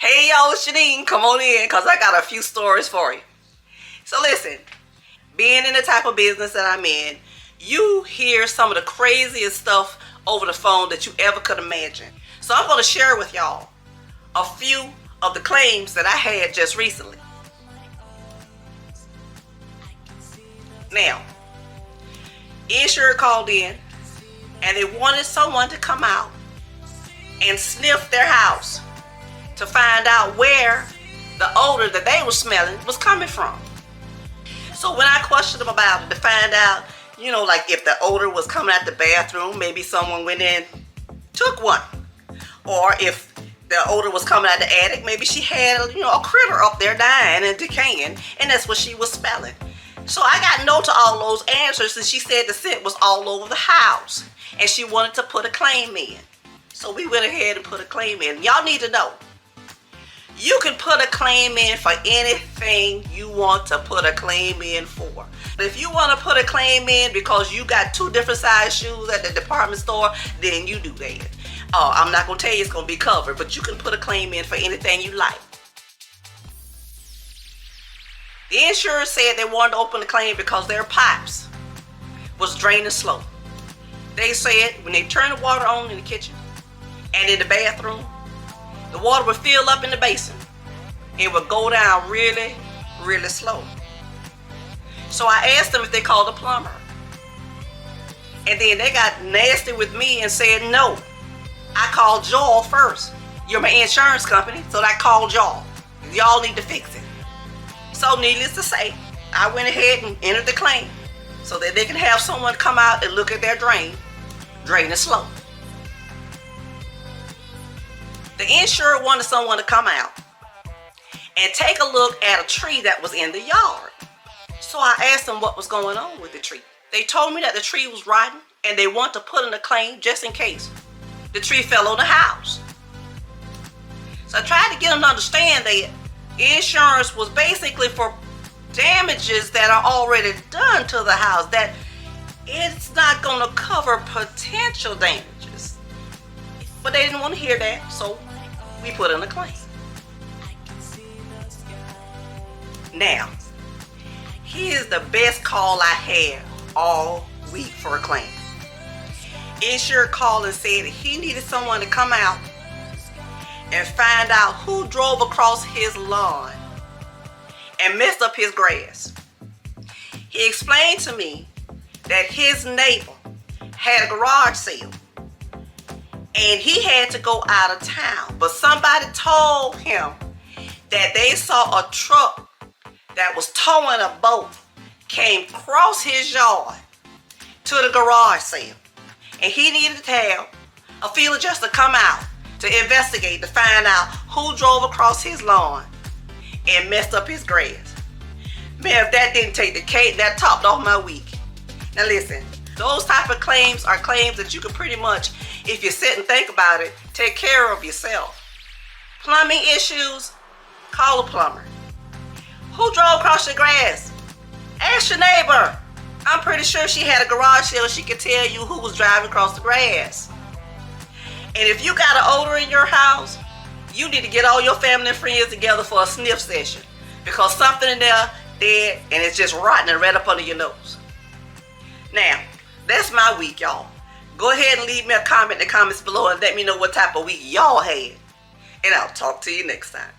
Hey y'all, it's Janine. Come on in because I got a few stories for you. So listen, being in the type of business that I'm in, you hear some of the craziest stuff over the phone that you ever could imagine. So I'm going to share with y'all a few of the claims that I had just recently. Now, insurer called in and they wanted someone to come out and sniff their house to find out where the odor that they were smelling was coming from. So when I questioned them about it to find out, like if the odor was coming out the bathroom, maybe someone went in, took one. Or if the odor was coming out the attic, maybe she had a critter up there dying and decaying, and that's what she was smelling. So I got no to all those answers, and she said the scent was all over the house, and she wanted to put a claim in. So we went ahead and put a claim in. Y'all need to know, you can put a claim in for anything you want to put a claim in for. If you want to put a claim in because you got 2 different size shoes at the department store, then you do that. I'm not going to tell you it's going to be covered, but you can put a claim in for anything you like. The insurance said they wanted to open the claim because their pipes was draining slow. They said when they turned the water on in the kitchen and in the bathroom, the water would fill up in the basin. It would go down really, really slow. So I asked them if they called a plumber. And then they got nasty with me and said, no, I called y'all first. You're my insurance company, so I called y'all. Y'all need to fix it. So needless to say, I went ahead and entered the claim so that they can have someone come out and look at their draining slow. The insurer wanted someone to come out and take a look at a tree that was in the yard. So I asked them what was going on with the tree. They told me that the tree was rotten and they want to put in a claim just in case the tree fell on the house. So I tried to get them to understand that insurance was basically for damages that are already done to the house, that it's not going to cover potential damages. But they didn't want to hear that, so we put in a claim. Now, here's the best call I had all week for a claim. Insurer called and said he needed someone to come out and find out who drove across his lawn and messed up his grass. He explained to me that his neighbor had a garage sale and he had to go out of town, but somebody told him that they saw a truck that was towing a boat came across his yard to the garage sale, and he needed to have a field adjuster come out to investigate to find out who drove across his lawn and messed up his grass. Man, if that didn't take the cake, that topped off my week. Now listen, those type of claims are claims that you can pretty much, if you sit and think about it, take care of yourself. Plumbing issues, call a plumber. Who drove across your grass? Ask your neighbor. I'm pretty sure she had a garage sale. She could tell you who was driving across the grass. And if you got an odor in your house, you need to get all your family and friends together for a sniff session, because something in there dead and it's just rotting right up under your nose. Now, that's my week, y'all. Go ahead and leave me a comment in the comments below and let me know what type of week y'all had. And I'll talk to you next time.